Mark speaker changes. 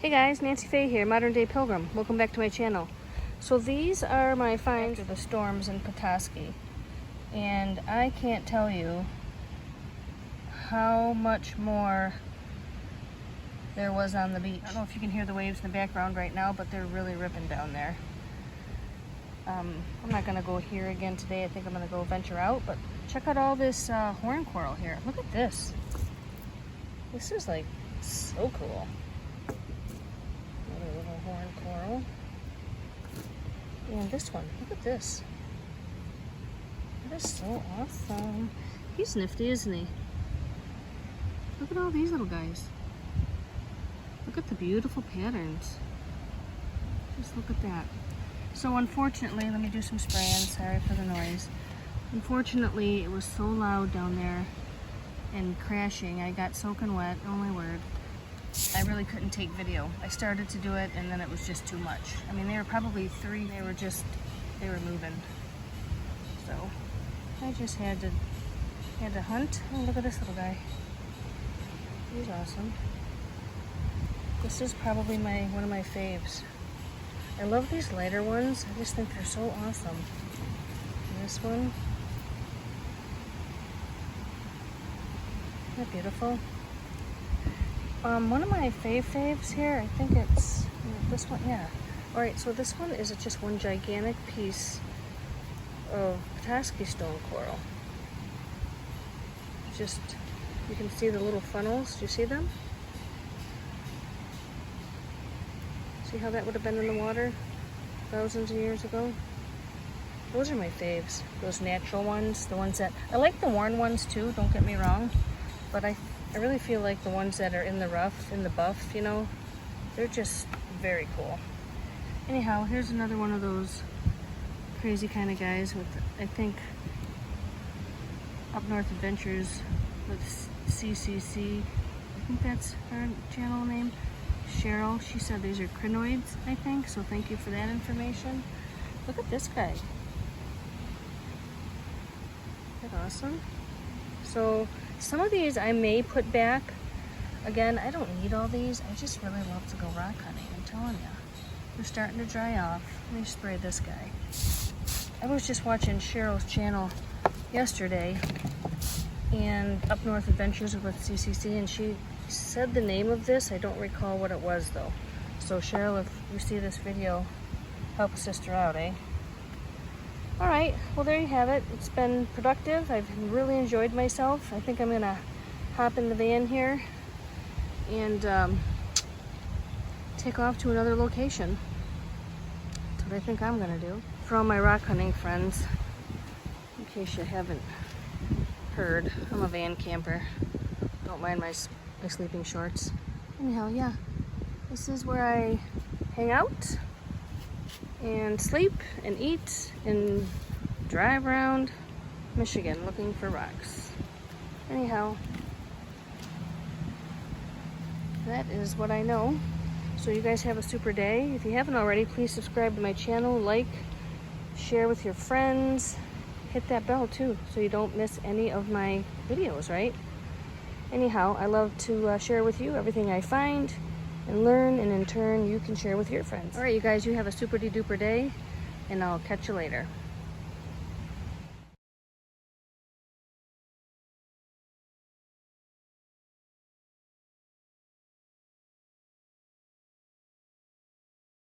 Speaker 1: Hey guys, Nancy Faye here, Modern Day Pilgrim. Welcome back to my channel. So these are my finds after the storms in Petoskey. And I can't tell you how much more there was on the beach. I don't know if you can hear the waves in the background right now, but they're really ripping down there. I'm not gonna go here again today. I think I'm gonna go venture out, but check out all this horn coral here. Look at this. This is like so cool. Another little horn coral. And this one, look at this. That is so awesome. He's nifty, isn't he? Look at all these little guys. Look at the beautiful patterns. Just look at that. So unfortunately, let me do some spraying. Sorry for the noise. Unfortunately, it was so loud down there and crashing. I got soaking wet, oh my word. I really couldn't take video. I started to do it and then it was just too much. I mean, they were probably three. They were moving. So I just had to hunt. Oh, look at this little guy. He's awesome. This is probably one of my faves. I love these lighter ones. I just think they're so awesome. And this one. Isn't that beautiful? One of my faves here, I think it's this one, yeah. Alright, so this one is just one gigantic piece of Petoskey stone coral. Just, you can see the little funnels. Do you see them? See how that would have been in the water thousands of years ago? Those are my faves. Those natural ones, the ones that, I like the worn ones too, don't get me wrong, but I really feel like the ones that are in the rough, in the buff, you know, they're just very cool. Anyhow, here's another one of those crazy kind of guys with, I think, Up North Adventures with CCC. I think that's her channel name. Cheryl, she said these are crinoids, I think, so thank you for that information. Look at this guy. Isn't that awesome? So some of these I may put back. Again, I don't need all these. I just really love to go rock hunting. I'm telling you. They're starting to dry off. Let me spray this guy. I was just watching Cheryl's channel yesterday, and Up North Adventures with CCC, and she said the name of this. I don't recall what it was though. So Cheryl, if you see this video, help a sister out, eh? Alright, well there you have it. It's been productive. I've really enjoyed myself. I think I'm gonna hop in the van here and take off to another location. That's what I think I'm gonna do. For all my rock hunting friends, in case you haven't heard, I'm a van camper. Don't mind my sleeping shorts. Anyhow, yeah, this is where I hang out and sleep and eat and drive around Michigan looking for rocks. Anyhow, that is what I know. So you guys have a super day. If you haven't already, please subscribe to my channel, like, share with your friends, hit that bell too so you don't miss any of my videos, right? Anyhow, I love to share with you everything I find and learn, and in turn you can share with your friends. Alright you guys, you have a super-de-duper day, and I'll catch you later.